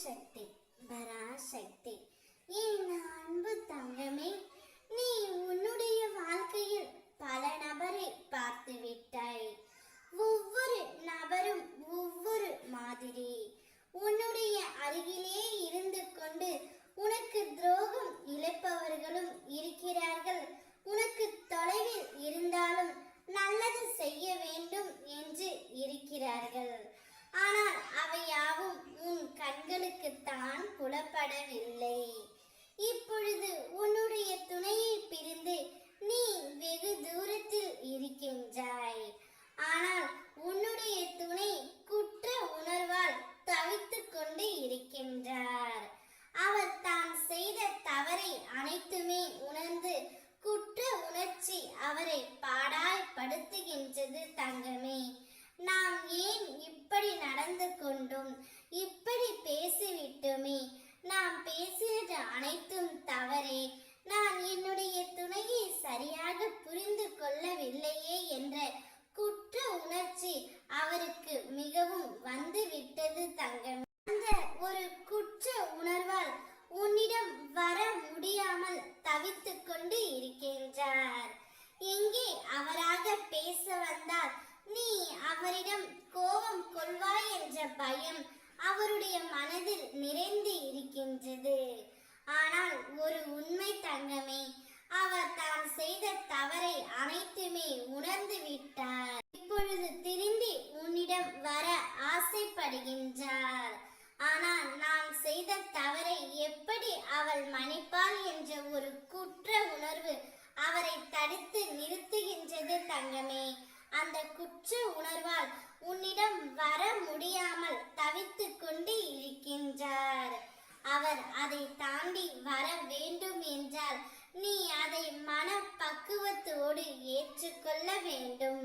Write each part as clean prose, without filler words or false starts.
சக்தி பராசக்தி. என் அன்பு தங்கமே, நீ உன்னுடைய வாழ்க்கையில் பல நபரை பார்த்து விட்டாய். ஒவ்வொரு நபரும் ஒவ்வொரு மாதிரி. உன்னுடைய அருகிலே இருந்து கொண்டு உனக்கு துரோகம் இழைப்பவர்களும் இருக்கிறார்கள். உனக்கு தொலைவில் இருந்தாலும் நல்லது செய்ய வேண்டும் என்று இருக்கிறார்கள். ஆனால் அவையாவும் உன் கண்களுக்குத்தான் புலப்படவில்லை. இப்பொழுது உன்னுடைய துணையை பிரிந்து நீ வெகு தூரத்தில் இருக்கின்றாய். ஆனால் உன்னுடைய துணை குற்ற உணர்வால் தவித்துக் கொண்டு இருக்கின்றார். அவர் தான் செய்த தவறை அனைத்துமே உணர்ந்து குற்ற உணர்ச்சி அவரை பாடாய்படுத்துகின்றது. தங்கமே, நாம் ஏன் இப்படி நடந்து கொண்டோம், இப்படி பேசிவிட்டோமே, நாம் பேசியது அனைத்தும் தவறே, நான் என்னுடைய துணையை சரியாக புரிந்து கொள்ளவில்லையே என்ற குற்ற உணர்ச்சி அவருக்கு மிகவும் வந்து விட்டது. தங்கமே, அந்த ஒரு குற்ற உணர்வால் உன்னிடம் வர முடியாமல் தவித்துக் கொண்டு இருக்கின்றார். எங்கே அவராக பேச வந்தால் நீ அவரிடம் கோபம் கொள்வாய் என்ற பயம் அவருடைய மனதில் நிறைந்து இருக்கின்றது. ஆனால் ஒரு உண்மை தங்கமே, அவர் தான் செய்த தவறை அனைத்துமே உணர்ந்து விட்டார். இப்பொழுது திரும்பி உன்னிடம் வர ஆசைப்படுகின்றார். ஆனால் நான் செய்த தவறை எப்படி அவள் மன்னிப்பாள் என்ற ஒரு குற்ற உணர்வு அவரை தடுத்து நிறுத்துகின்றது. தங்கமே, அந்த குற்ற உணர்வால் உன்னிடம் வர முடியாமல் தவித்துக் கொண்டு இருக்கின்றார். அவர் அதை தாண்டி வர வேண்டும் என்றால் நீ அதை மன பக்குவத்தோடு ஏற்றுக்கொள்ள வேண்டும்.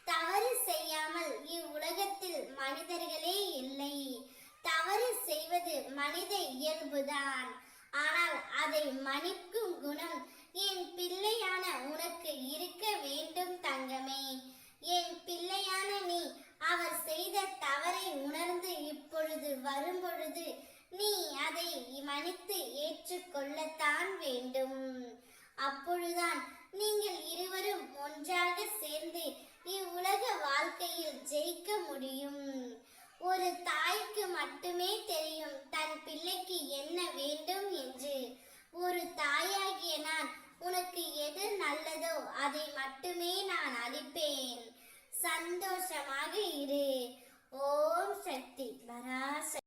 தவறு செய்யாமல் இவ்வுலகத்தில் மனிதர்களே இல்லை. தவறு செய்வது மனித இயல்புதான். ஆனால் அதை மன்னிக்கும் குணம் என் பிள்ளையான உனக்கு இருக்க வேண்டும். தங்கமே, என் பிள்ளையான நீ அவர் செய்த தவறை உணர்ந்து இப்பொழுது வரும்பொழுது நீ அதை மன்னித்து ஏற்றுக்கொள்ளத்தான் வேண்டும். அப்பொழுதுதான் நீங்கள் இருவரும் ஒன்றாக சேர்ந்து இவ்வுலக வாழ்க்கையில் ஜெயிக்க முடியும். ஒரு தாய்க்கு மட்டுமே தெரியும் தன் பிள்ளைக்கு என்ன வேண்டும் என்று. ஒரு தாயாகிய நான் உனக்கு எது நல்லதோ அதை மட்டுமே நான் அளிப்பேன். சந்தோஷமாக இரு.